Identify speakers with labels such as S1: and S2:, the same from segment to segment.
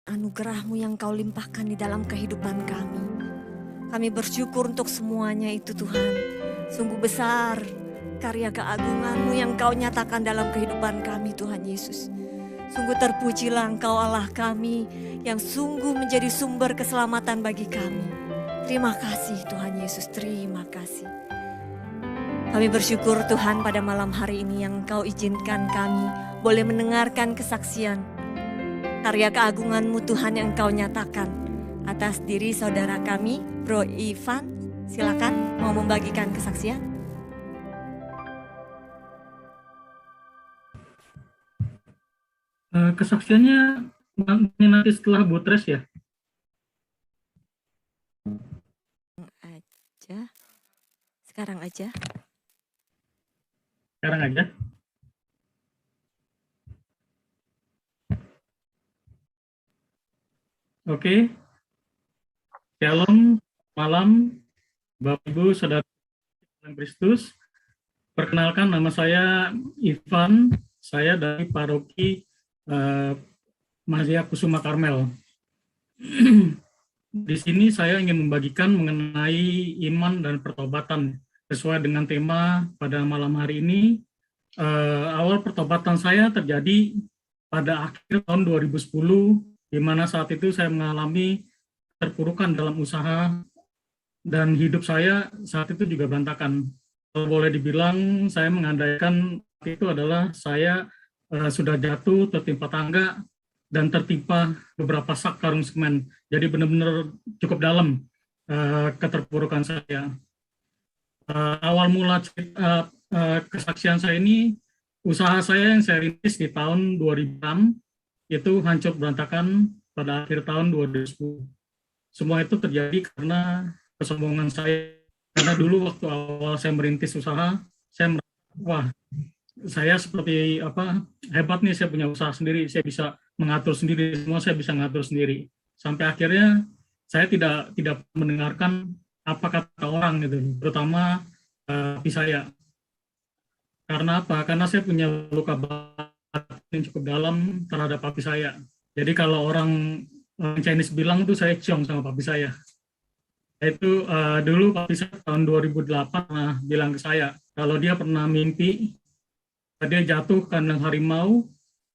S1: anugerah-Mu yang Kau limpahkan di dalam kehidupan kami. Kami bersyukur untuk semuanya itu Tuhan. Sungguh besar karya keagungan-Mu yang Kau nyatakan dalam kehidupan kami Tuhan Yesus. Sungguh terpujilah Engkau Allah kami yang sungguh menjadi sumber keselamatan bagi kami. Terima kasih Tuhan Yesus, terima kasih. Kami bersyukur Tuhan pada malam hari ini yang Engkau izinkan kami boleh mendengarkan kesaksian karya keagungan-Mu Tuhan yang Engkau nyatakan atas diri saudara kami, Bro Ivan. Silakan mau membagikan kesaksian.
S2: Kesaksiannya nanti setelah Butres ya?
S1: Sekarang aja.
S2: Sekarang aja. Oke. Shalom, malam, Bapak Ibu, Saudara Kristus. Perkenalkan, nama saya Ivan. Saya dari Paroki Maria Kusuma Karmel. Di sini saya ingin membagikan mengenai iman dan pertobatan sesuai dengan tema pada malam hari ini. Awal pertobatan saya terjadi pada akhir tahun 2010, di mana saat itu saya mengalami terpurukan dalam usaha dan hidup saya saat itu juga berantakan. Kalau boleh dibilang, saya mengandaikan itu adalah saya sudah jatuh, tertimpa tangga, dan tertimpa beberapa sak karung semen. Jadi benar-benar cukup dalam keterpurukan saya. Awal mula kesaksian saya ini, usaha saya yang saya rintis di tahun 2006, itu hancur berantakan pada akhir tahun 2010. Semua itu terjadi karena kesombongan saya. Karena dulu waktu awal saya merintis usaha, saya merasa, wah, saya seperti hebat nih, saya punya usaha sendiri, saya bisa mengatur sendiri, semua saya bisa mengatur sendiri. Sampai akhirnya saya tidak mendengarkan apa kata orang gitu, terutama papi saya. Karena apa? Karena saya punya luka batin yang cukup dalam terhadap papi saya. Jadi kalau orang Chinese bilang itu saya ciong sama papi saya. Itu dulu papi saya tahun 2008 bilang ke saya kalau dia pernah mimpi dia jatuh kandang harimau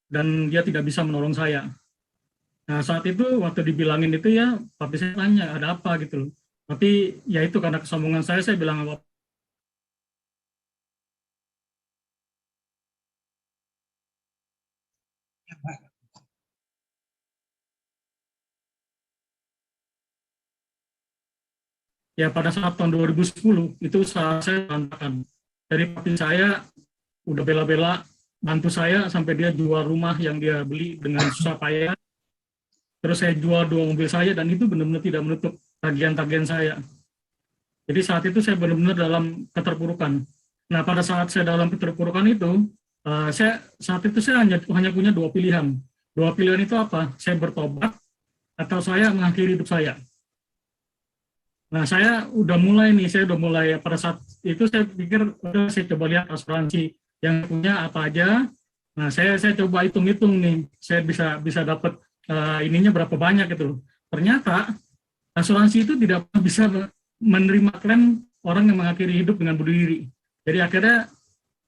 S2: dan dia tidak bisa menolong saya. Nah saat itu waktu dibilangin itu ya papi saya tanya ada apa gitu loh. Tapi ya itu karena kesombongan saya bilang apa. Ya pada saat tahun 2010 itu saat saya berantakan. Dari papi saya udah bela-bela bantu saya sampai dia jual rumah yang dia beli dengan susah payah. Terus saya jual 2 mobil saya dan itu benar-benar tidak menutup tagihan-tagihan saya. Jadi saat itu saya benar-benar dalam keterpurukan. Nah pada saat saya dalam keterpurukan itu, saat itu saya hanya punya 2 pilihan. 2 pilihan itu apa? Saya bertobat atau saya mengakhiri hidup saya. Nah saya udah mulai pada saat itu saya pikir udah saya coba lihat asuransi yang punya apa aja. Nah saya coba hitung-hitung nih, saya bisa dapat ininya berapa banyak gitu. Ternyata asuransi itu tidak bisa menerima klaim orang yang mengakhiri hidup dengan bunuh diri. Jadi akhirnya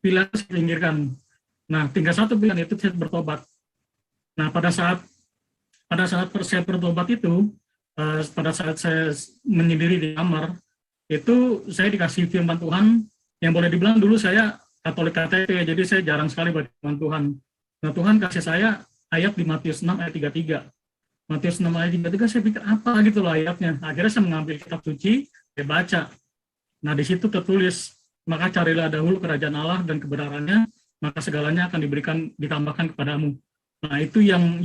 S2: pilihan saya pinggirkan. Nah tinggal satu pilihan itu saya bertobat. Nah pada saat saya bertobat itu, pada saat saya menyendiri di kamar, itu saya dikasih firman Tuhan, yang boleh dibilang dulu saya Katolik KTP, jadi saya jarang sekali baca firman Tuhan. Nah Tuhan kasih saya ayat di Matius 6 ayat 33. Matius 6 ayat 33 saya pikir apa gitu loh ayatnya. Akhirnya saya mengambil kitab suci, saya baca. Nah di situ tertulis, maka carilah dahulu kerajaan Allah dan kebenarannya, maka segalanya akan ditambahkan kepadamu. Nah itu yang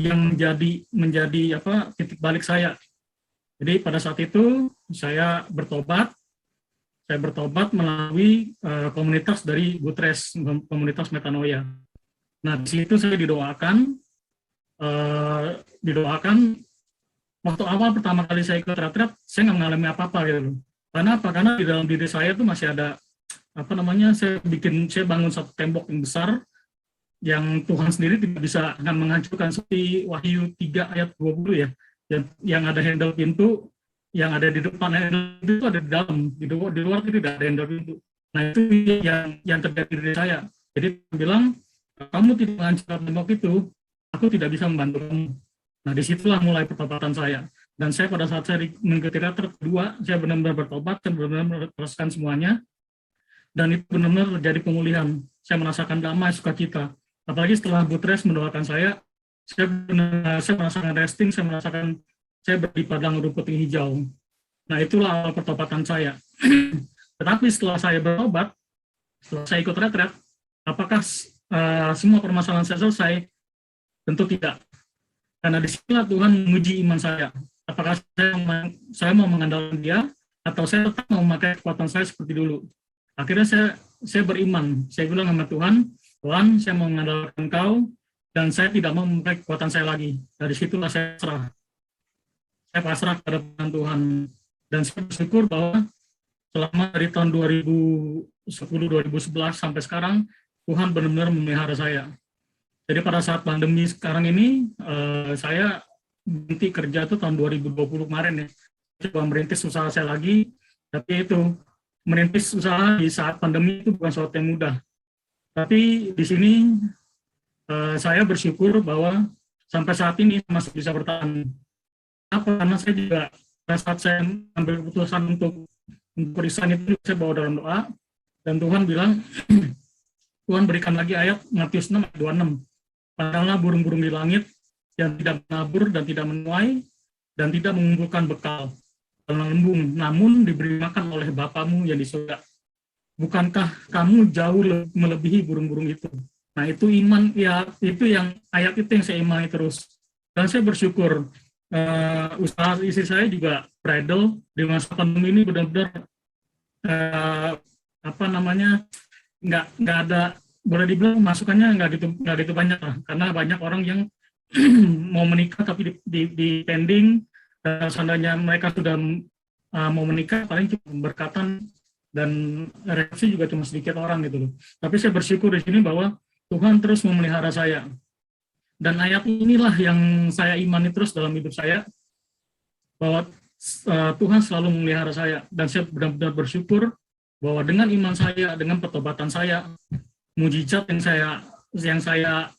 S2: menjadi titik balik saya. Jadi pada saat itu saya bertobat melalui komunitas dari Butres, komunitas metanoia. Nah di situ saya didoakan waktu awal pertama kali saya ikut retret, saya nggak mengalami apa-apa gitu. Karena apa? Karena di dalam diri saya tuh masih ada saya bangun satu tembok yang besar yang Tuhan sendiri tidak bisa akan menghancurkan, seperti Wahyu 3 ayat 20 ya, yang ada handle pintu, yang ada di depan handle itu ada di dalam, di luar itu tidak ada handle pintu. Nah itu yang terjadi di saya. Jadi bilang, kamu tidak menghancurkan tembok itu, aku tidak bisa membantu kamu. Nah disitulah mulai pertobatan saya. Dan saya pada saat saya mengikuti retret kedua, saya benar-benar bertobat, saya benar-benar melepaskan semuanya, dan itu benar-benar terjadi pemulihan. Saya merasakan damai, sukacita. Apalagi setelah Butres mendoakan saya merasakan resting, saya berdi padang rumput yang hijau. Nah itulah awal pertobatan saya. Tetapi setelah saya bertobat, setelah saya ikut retret, apakah semua permasalahan saya selesai? Tentu tidak. Karena disinilah Tuhan menguji iman saya. Apakah saya mau mengandalkan Dia, atau saya tetap mau memakai kekuatan saya seperti dulu. Akhirnya saya beriman. Saya bilang sama Tuhan, Tuhan, saya mau mengandalkan Engkau, dan saya tidak mau memakai kekuatan saya lagi. Dari situlah saya pasrah. Saya pasrah kepada Tuhan. Dan saya bersyukur bahwa selama dari tahun 2010-2011 sampai sekarang, Tuhan benar-benar memelihara saya. Jadi pada saat pandemi sekarang ini, saya berhenti kerja itu tahun 2020 kemarin ya. Coba merintis usaha saya lagi, tapi itu merintis usaha di saat pandemi itu bukan sesuatu yang mudah. Tapi di sini saya bersyukur bahwa sampai saat ini masih bisa bertahan. Apa? Karena saya juga pada saat saya ambil keputusan untuk resign itu, saya bawa dalam doa, dan Tuhan bilang, Tuhan berikan lagi ayat Matius 6 ayat 26. Pandanglah burung-burung di langit yang tidak menabur dan tidak menuai dan tidak mengumpulkan bekal dalam lembung, namun diberi makan oleh Bapamu yang di surga. Bukankah kamu jauh melebihi burung-burung itu? Nah itu iman ya, itu yang ayat itu yang saya imani terus. Dan saya bersyukur usaha istri saya juga bridal di masa pandemi ini benar-benar nggak ada, boleh dibilang masukannya nggak gitu banyak lah, karena banyak orang yang mau menikah tapi di pending, seandainya mereka sudah mau menikah paling cuma berkatan dan resepsi juga cuma sedikit orang gitu loh. Tapi saya bersyukur di sini bahwa Tuhan terus memelihara saya, dan ayat inilah yang saya imani terus dalam hidup saya, bahwa Tuhan selalu memelihara saya, dan saya benar-benar bersyukur bahwa dengan iman saya, dengan pertobatan saya, mujizat yang saya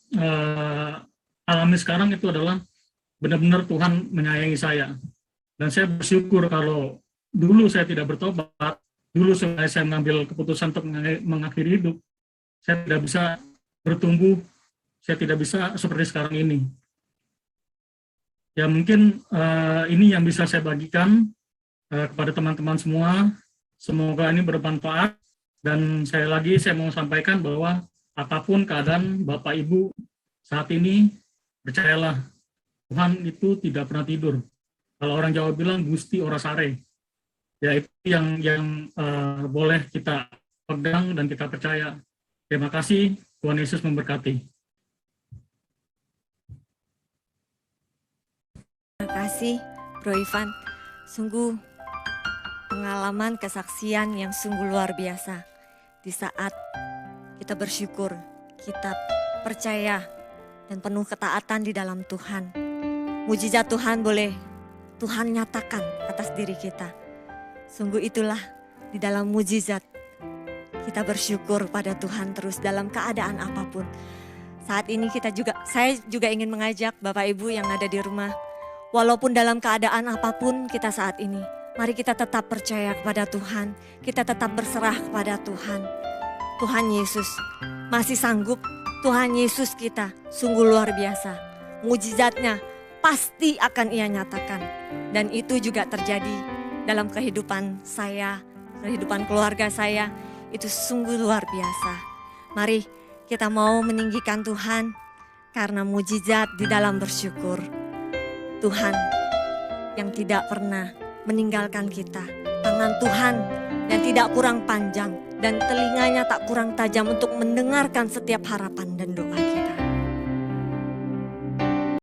S2: alami sekarang itu adalah benar-benar Tuhan menyayangi saya. Dan saya bersyukur kalau dulu saya tidak bertobat, dulu saya mengambil keputusan untuk mengakhiri hidup, saya tidak bisa bertumbuh, saya tidak bisa seperti sekarang ini. Ya mungkin ini yang bisa saya bagikan kepada teman-teman semua. Semoga ini bermanfaat, dan saya mau sampaikan bahwa apapun keadaan Bapak Ibu saat ini, percayalah, Tuhan itu tidak pernah tidur. Kalau orang Jawa bilang Gusti ora sare. Ya itu yang boleh kita pegang dan kita percaya. Terima kasih, Tuhan Yesus memberkati.
S1: Terima kasih, Bro Ivan. Sungguh pengalaman kesaksian yang sungguh luar biasa. Di saat kita bersyukur, kita percaya dan penuh ketaatan di dalam Tuhan. Mujizat Tuhan boleh Tuhan nyatakan atas diri kita. Sungguh itulah di dalam mujizat kita bersyukur pada Tuhan terus dalam keadaan apapun. Saat ini saya juga ingin mengajak Bapak Ibu yang ada di rumah, walaupun dalam keadaan apapun kita saat ini, mari kita tetap percaya kepada Tuhan, kita tetap berserah kepada Tuhan. Tuhan Yesus masih sanggup, Tuhan Yesus kita sungguh luar biasa. Mujizatnya pasti akan Ia nyatakan, dan itu juga terjadi dalam kehidupan saya, kehidupan keluarga saya, itu sungguh luar biasa. Mari kita mau meninggikan Tuhan karena mujizat di dalam bersyukur. Tuhan yang tidak pernah meninggalkan kita, tangan Tuhan yang tidak kurang panjang dan telinganya tak kurang tajam untuk mendengarkan setiap harapan dan doa